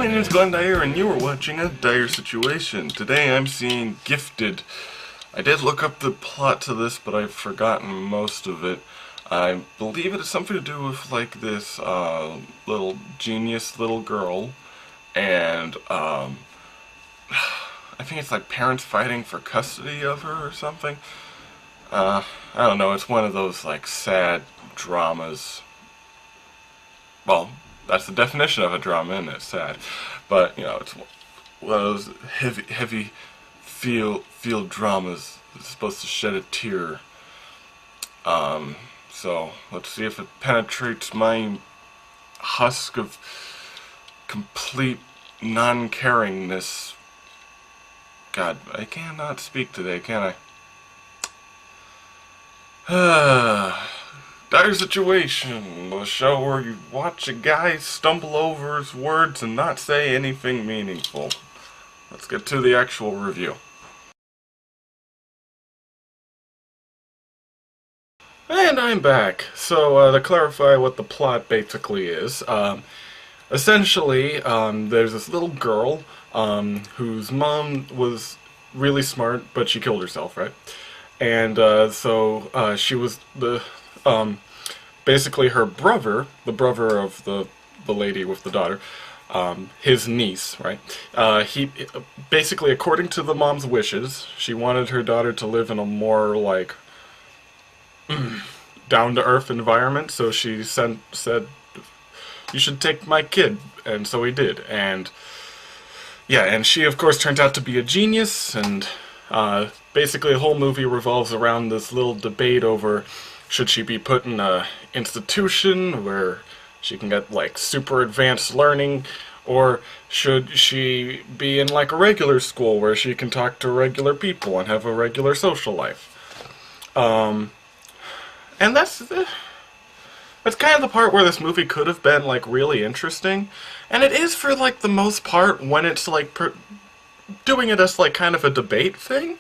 my name is Glenn Dyer, and you are watching a Dyer-Situation. Today I'm seeing Gifted. I did look up the plot to this, but I've forgotten most of it. I believe it has something to do with, like, this, little genius little girl, and, I think it's, like, parents fighting for custody of her or something. I don't know, it's one of those, like, sad dramas. Well, that's the definition of a drama, isn't it? Sad. But, you know, it's one of those heavy feel dramas that's supposed to shed a tear. So, let's see if it penetrates my husk of complete non-caringness. God, I cannot speak today, can I? Dyer-Situation, the show where you watch a guy stumble over his words and not say anything meaningful. Let's get to the actual review. And I'm back. So, to clarify what the plot basically is, essentially, there's this little girl, whose mom was really smart, but she killed herself, right? And, she was basically her brother, the brother of the lady with the daughter, his niece, right? He basically, according to the mom's wishes, she wanted her daughter to live in a more, like, down-to-earth environment, so she said, you should take my kid, and so he did, and yeah, and she, of course, turned out to be a genius, and basically the whole movie revolves around this little debate over should she be put in a institution where she can get, like, super advanced learning, or should she be in, like, a regular school where she can talk to regular people and have a regular social life? And that's kind of the part where this movie could have been, like, really interesting. And it is for, like, the most part when it's, like, doing it as, like, kind of a debate thing.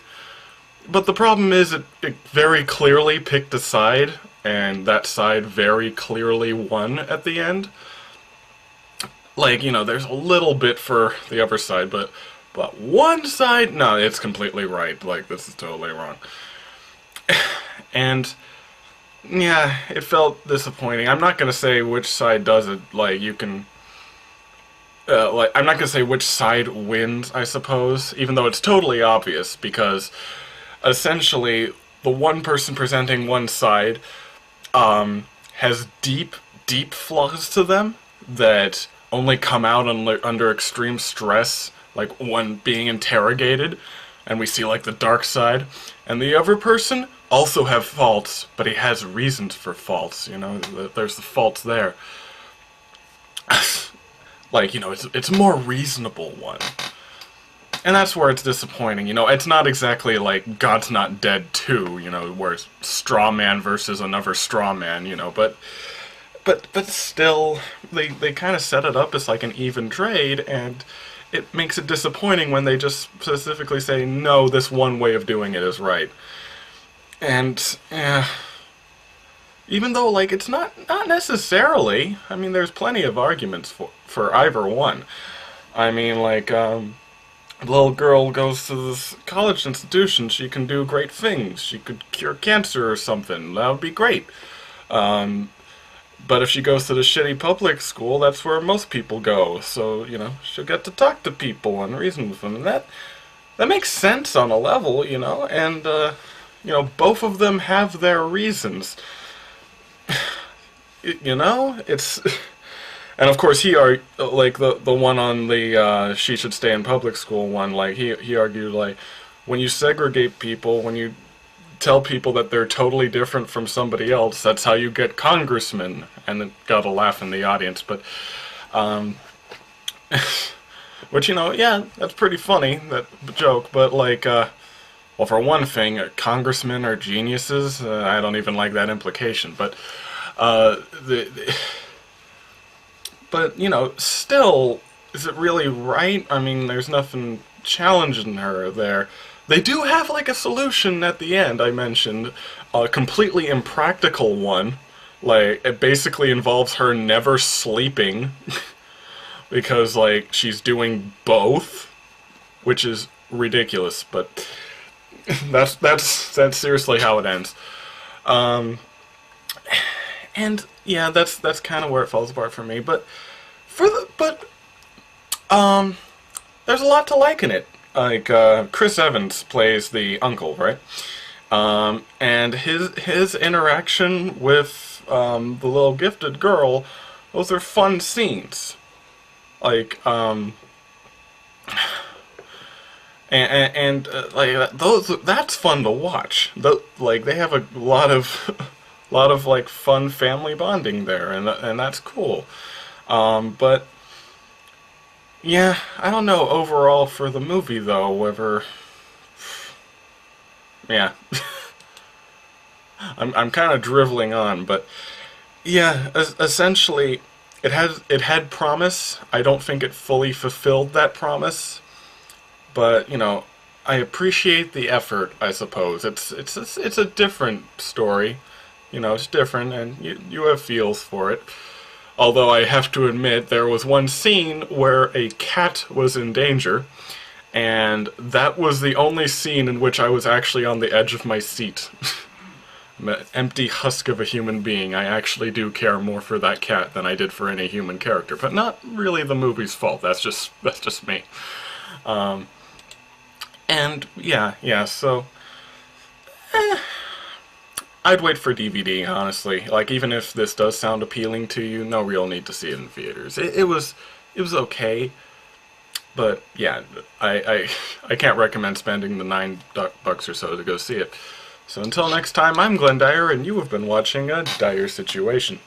But the problem is it very clearly picked a side, and that side very clearly won at the end. Like, you know, there's a little bit for the other side, but one side, no, it's completely right. Like, this is totally wrong. And yeah, it felt disappointing. I'm not gonna say which side does it. Like, you can, I'm not gonna say which side wins, I suppose, even though it's totally obvious, because essentially the one person presenting one side has deep flaws to them that only come out under extreme stress, like when being interrogated, and we see, like, the dark side. And the other person also have faults, but he has reasons for faults, you know, there's the faults there. Like, you know, it's a more reasonable one. And that's where it's disappointing, you know, it's not exactly like God's Not Dead 2, you know, where it's straw man versus another straw man, you know, but still, they kind of set it up as, like, an even trade, and it makes it disappointing when they just specifically say, no, this one way of doing it is right. And, yeah, even though, like, it's not necessarily, I mean, there's plenty of arguments for either one. I mean, like, the little girl goes to this college institution, she can do great things, she could cure cancer or something, that would be great. But if she goes to the shitty public school, that's where most people go, so, you know, she'll get to talk to people and reason with them, and that makes sense on a level, you know, and, you know, both of them have their reasons. You know, it's... And of course like, the one on the, she should stay in public school one, like, he argued, like, when you segregate people, when you tell people that they're totally different from somebody else, that's how you get congressmen. And it got a laugh in the audience, but, which, you know, yeah, that's pretty funny, that joke, but, like, well, for one thing, congressmen are geniuses. I don't even like that implication, but but, you know, still, is it really right? I mean, there's nothing challenging her there. They do have, like, a solution at the end, I mentioned. A completely impractical one. Like, it basically involves her never sleeping. because, like, she's doing both, which is ridiculous, but that's seriously how it ends. And yeah, that's kind of where it falls apart for me. But there's a lot to like in it. Like Chris Evans plays the uncle, right? And his interaction with the little gifted girl, those are fun scenes. Like like that's fun to watch. Like they have a lot of like fun family bonding there, and that's cool. But yeah, I don't know overall for the movie though whether yeah. I'm kind of driveling on, but yeah, essentially it had promise. I don't think it fully fulfilled that promise. But, you know, I appreciate the effort, I suppose. It's a different story. You know, it's different, and you have feels for it. Although I have to admit, there was one scene where a cat was in danger, and that was the only scene in which I was actually on the edge of my seat. I'm an empty husk of a human being. I actually do care more for that cat than I did for any human character, but not really the movie's fault. That's just me. And yeah, so I'd wait for DVD, honestly. Like, even if this does sound appealing to you, no real need to see it in theaters. It was okay, but yeah, I can't recommend spending the $9 or so to go see it. So until next time, I'm Glenn Dyer, and you have been watching a Dyer Situation.